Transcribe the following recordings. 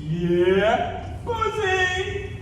Yeah, pussy!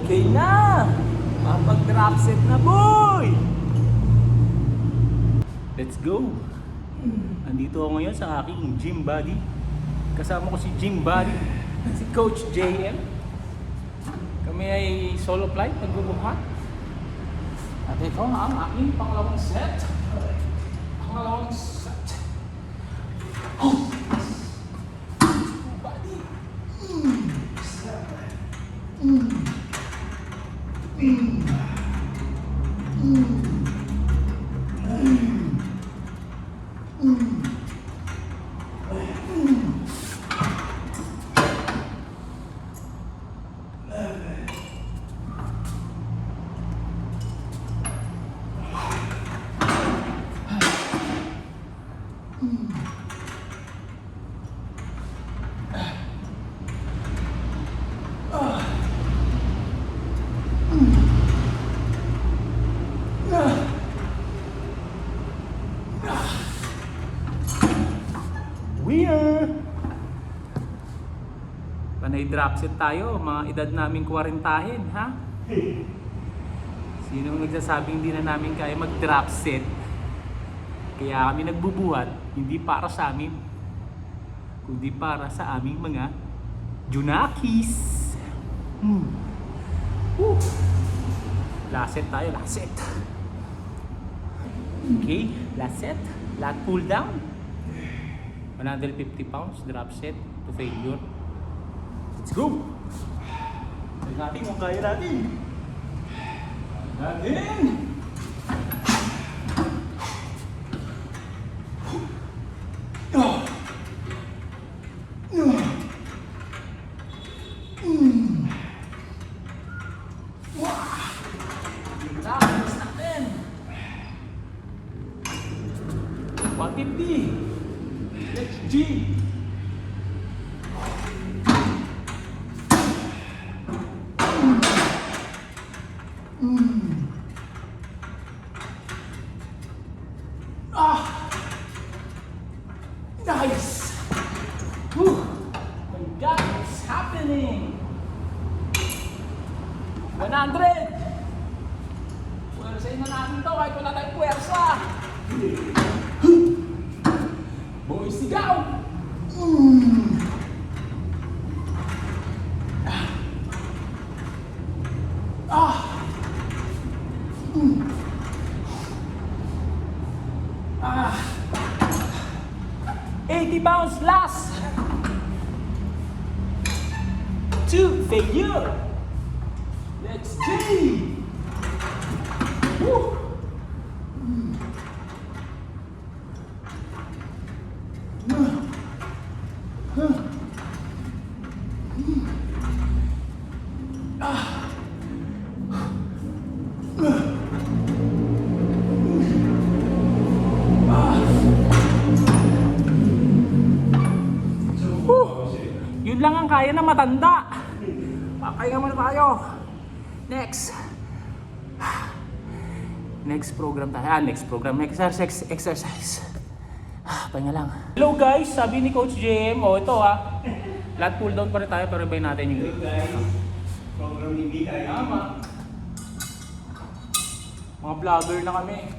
Okay na! Mapag-drop set na, boy! Let's go! Andito ako ngayon sa aking gym buddy. Kasama ko si gym buddy, si Coach JM. Kami ay solo flight, nagbubuhat. At ito ang aking pangalawang set. Pangalawang set. Oh! Buddy! Winner! Panay drop set tayo, mga edad namin 40-hin, ha? Sinong nagsasabing hindi na namin kaya mag-drop set? Kaya kami nagbubuhat, hindi para sa amin, kundi para sa aming mga Junakis. Last set tayo, last set. Okay, last set. Lat pull down. 150 pounds, drop set to failure. Let's go! Try natin kung kaya natin. Tapos natin. 150. Let's G. Nice. Whew. My God, what's happening? 100. Puwersahin na natin to kahit wala tayong puwersa. Boy, sigaw! Ah! 80 pounds last! 2 failure! Let's see! Woo! kaya na matanda. Pakahinga muna tayo. Next. Next program tayo. Next program. Next exercise. Pahinga lang. Hello guys, sabi ni Coach JM. Ito lahat pull down pa rin tayo pero ibayin natin yung grip. Program ni Bigay. Tama. Mga vlogger na kami.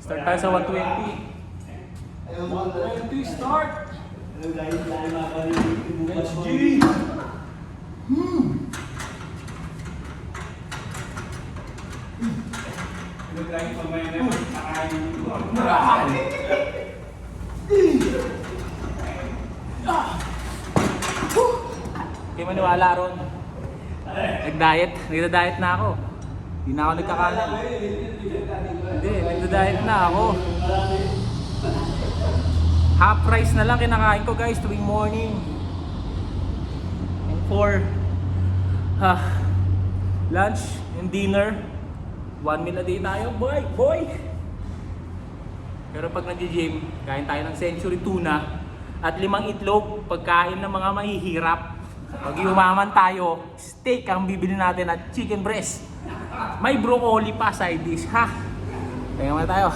Start tayo sa 120. 120 start! Hello guys, dahil makakalimutin mo Let's G! Hello guys, mamaya na makakain mo. Kaya maniwala ron. Nagda-diet na ako. Hindi na ako nagkakanan. Hindi, nagda-diet na ako. Half rice na lang kinakain ko guys tuwing morning. And for lunch and dinner, 1 meal a day tayo, boy! Pero pag nag-gym, kain tayo ng century tuna at 5 itlog, pagkain ng mga mahihirap. Pag yumaman tayo, steak ang bibili natin at chicken breast. May broccoli pa side dish, ha? Kaya muna tayo.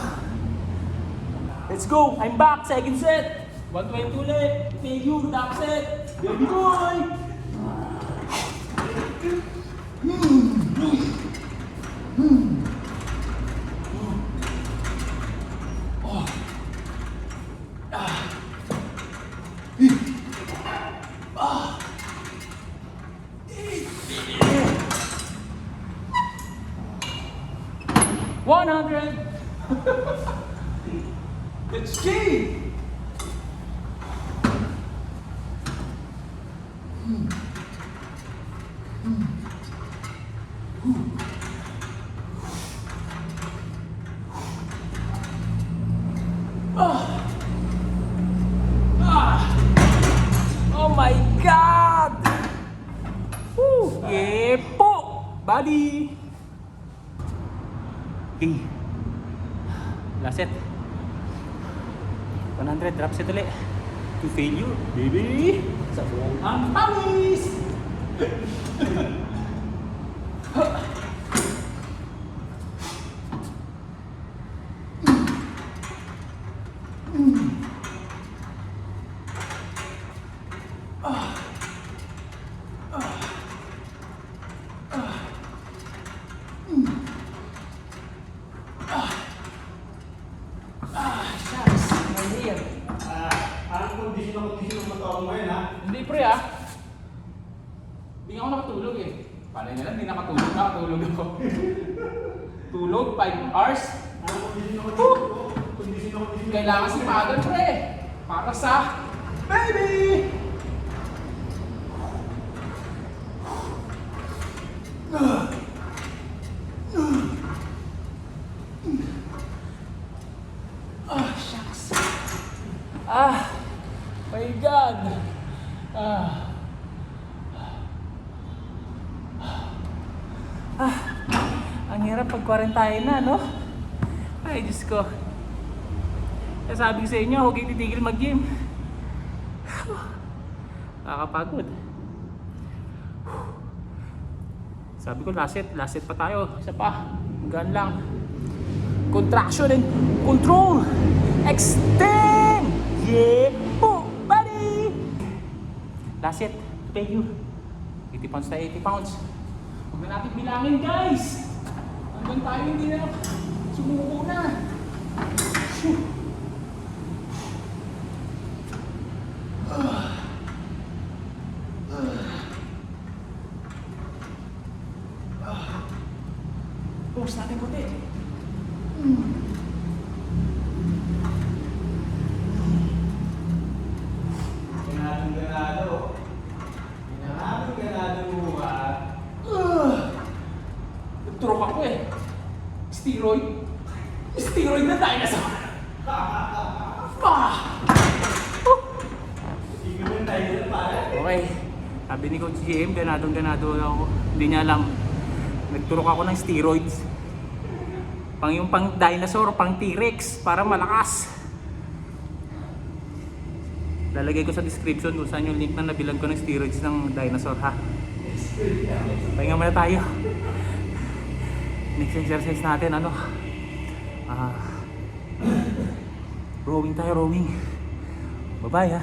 Let's go! I'm back! Second set! 120 ulit! Thank you! Top set! Baby boy! Let's see. Oh my God! Woo! Yepo! Body! Okay. Last set. 100, drop set ulit. To failure, baby! Sa buong ang pawis! Kondisyon ng motor mo yun, ha? Hindi pre Hindi ako nakatulog eh. Palay nila, hindi nakatulog. Nakatulog ako. Tulog, 5 hours. Kailangan sipagan pre. Para sa baby! Shucks. My God! Ang hirap pag quarantine na, no? Ay, Diyos ko. Kaya sabi ko sa inyo, huwag kayo titigil mag-gym. Nakakapagod. Sabi ko, last set pa tayo. Isa pa. Gaan lang. Contraction and control. Extend! Yeah! Buddy! Last set. Thank you. 80 pounds tayo, 80 pounds. Huwag na natin bilangin, guys! Hanggang tayo hindi na sumuko na. Shoo! Pause natin konti. Nagturok ako eh. Steroid na dinosaur. Okay. Sabi ni Coach GM, ganado ako. Hindi niya alam. Nagturok ako ng steroids. Yung pang dinosaur, pang T-Rex, para malakas. Lalagay ko sa description kung saan yung link na nabilan ko ng steroids ng dinosaur ha. Pahinga muna tayo. Next exercise natin ano? Rowing tayo, rowing. Bye-bye ha.